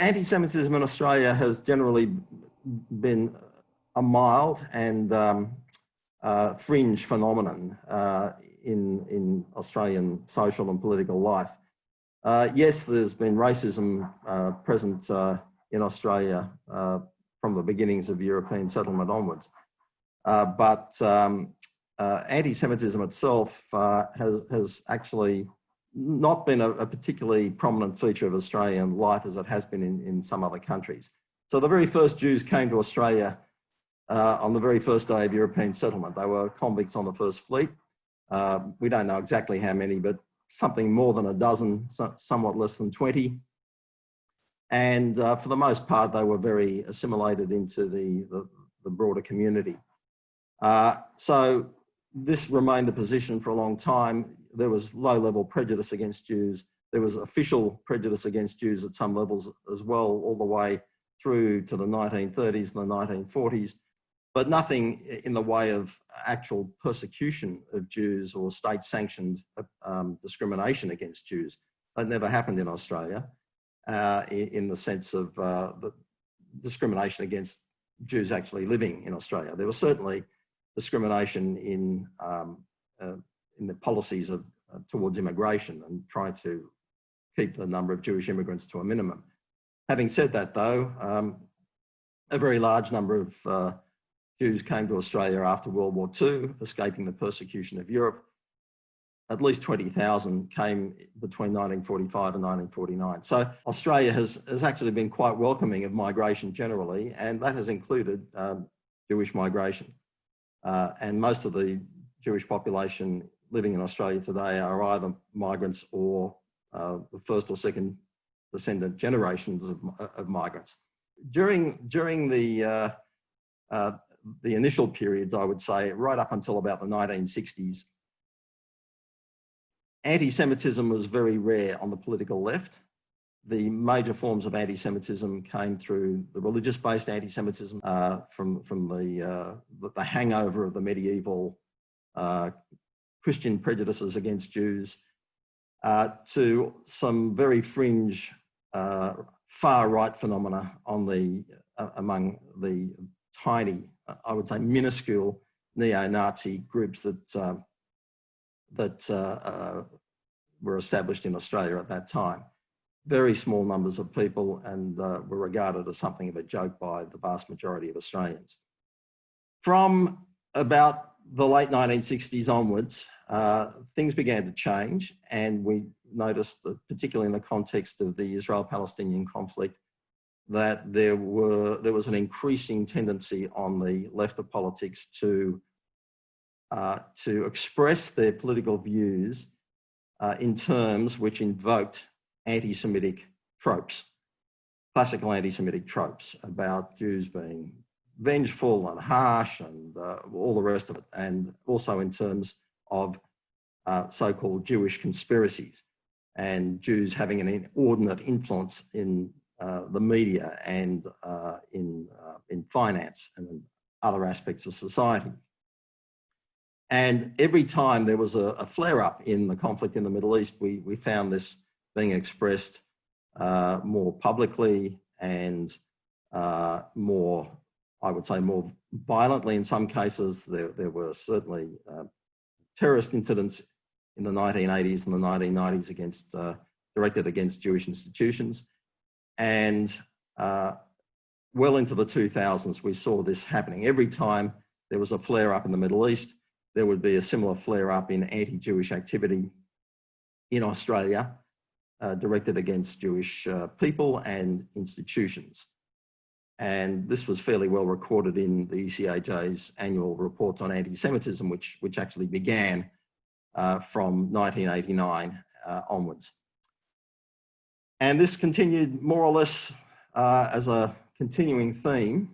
anti-Semitism in Australia has generally been a mild and fringe phenomenon in Australian social and political life. Yes, there's been racism present in Australia from the beginnings of European settlement onwards, but anti-Semitism itself has actually not been a particularly prominent feature of Australian life as it has been in some other countries. So the very first Jews came to Australia on the very first day of European settlement. They were convicts on the first fleet. We don't know exactly how many, but something more than a dozen, somewhat less than 20. And for the most part, they were very assimilated into the broader community. So this remained the position for a long time. There was low-level prejudice against Jews. There was official prejudice against Jews at some levels as well, all the way through to the 1930s and the 1940s, but nothing in the way of actual persecution of Jews or state-sanctioned discrimination against Jews. That never happened in Australia in the sense of the discrimination against Jews actually living in Australia. There was certainly discrimination in the policies towards immigration and trying to keep the number of Jewish immigrants to a minimum. Having said that though, a very large number of Jews came to Australia after World War II, escaping the persecution of Europe. At least 20,000 came between 1945 and 1949. So Australia has actually been quite welcoming of migration generally, and that has included Jewish migration. And most of the Jewish population living in Australia today are either migrants or the first or second descendant generations of migrants. During the initial periods, I would say, right up until about the 1960s, anti-Semitism was very rare on the political left. The major forms of anti-Semitism came through the religious-based anti-Semitism from the hangover of the medieval Christian prejudices against Jews to some very fringe far-right phenomena among the tiny, I would say minuscule neo-Nazi groups that were established in Australia at that time. Very small numbers of people, and were regarded as something of a joke by the vast majority of Australians. From about the late 1960s onwards, things began to change, and we noticed that, particularly in the context of the Israel-Palestinian conflict, that there was an increasing tendency on the left of politics to express their political views in terms which invoked anti-Semitic tropes, classical anti-Semitic tropes about Jews being vengeful and harsh and all the rest of it, and also in terms of so-called Jewish conspiracies and Jews having an inordinate influence in the media and in finance and in other aspects of society. And every time there was a flare-up in the conflict in the Middle East, we found this being expressed more publicly and more, I would say, more violently in some cases. There were certainly terrorist incidents in the 1980s and the 1990s directed against Jewish institutions. And well into the 2000s, we saw this happening. Every time there was a flare-up in the Middle East, there would be a similar flare-up in anti-Jewish activity in Australia, directed against Jewish people and institutions. And this was fairly well recorded in the ECAJ's annual reports on anti-Semitism, which actually began from 1989 onwards. And this continued more or less as a continuing theme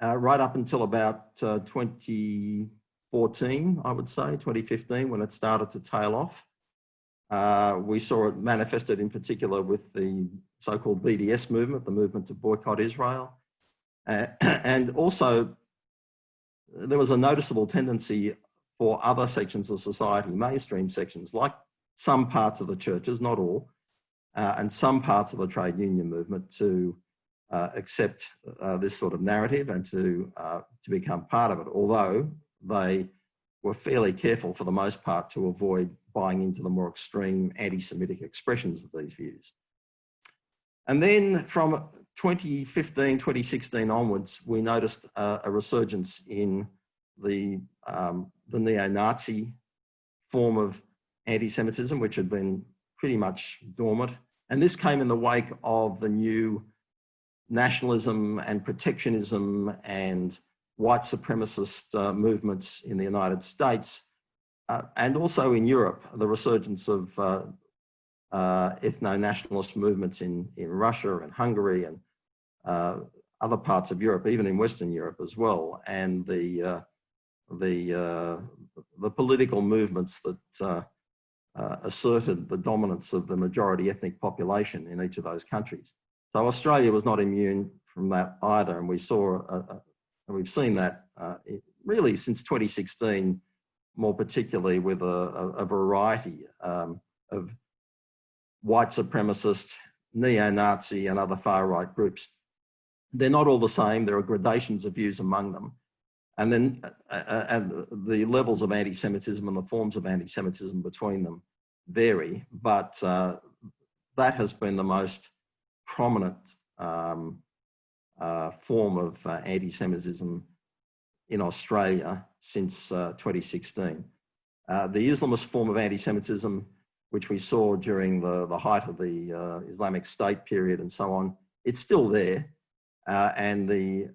right up until about 2014, I would say, 2015, when it started to tail off. We saw it manifested in particular with the so-called BDS movement, the movement to boycott Israel. And also there was a noticeable tendency for other sections of society, mainstream sections, like some parts of the churches, not all, and some parts of the trade union movement to accept this sort of narrative and to become part of it, although they were fairly careful for the most part to avoid buying into the more extreme anti-Semitic expressions of these views. And then from 2015, 2016 onwards, we noticed a resurgence in the neo-Nazi form of anti-Semitism, which had been pretty much dormant. And this came in the wake of the new nationalism and protectionism and white supremacist movements in the United States, and also in Europe, the resurgence of ethno-nationalist movements in Russia and Hungary and other parts of Europe, even in Western Europe as well, and the political movements that asserted the dominance of the majority ethnic population in each of those countries. So Australia was not immune from that either, and we saw, and we've seen that really since 2016, more particularly with a variety of white supremacist, neo-Nazi and other far-right groups. They're not all the same. There are gradations of views among them. And then and the levels of anti-Semitism and the forms of anti-Semitism between them vary, but that has been the most prominent form of anti-Semitism in Australia since 2016. The Islamist form of anti-Semitism, which we saw during the height of the Islamic State period and so on, it's still there. And the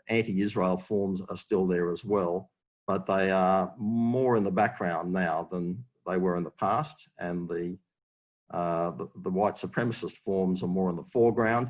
anti-Israel forms are still there as well, but they are more in the background now than they were in the past, and the white supremacist forms are more in the foreground.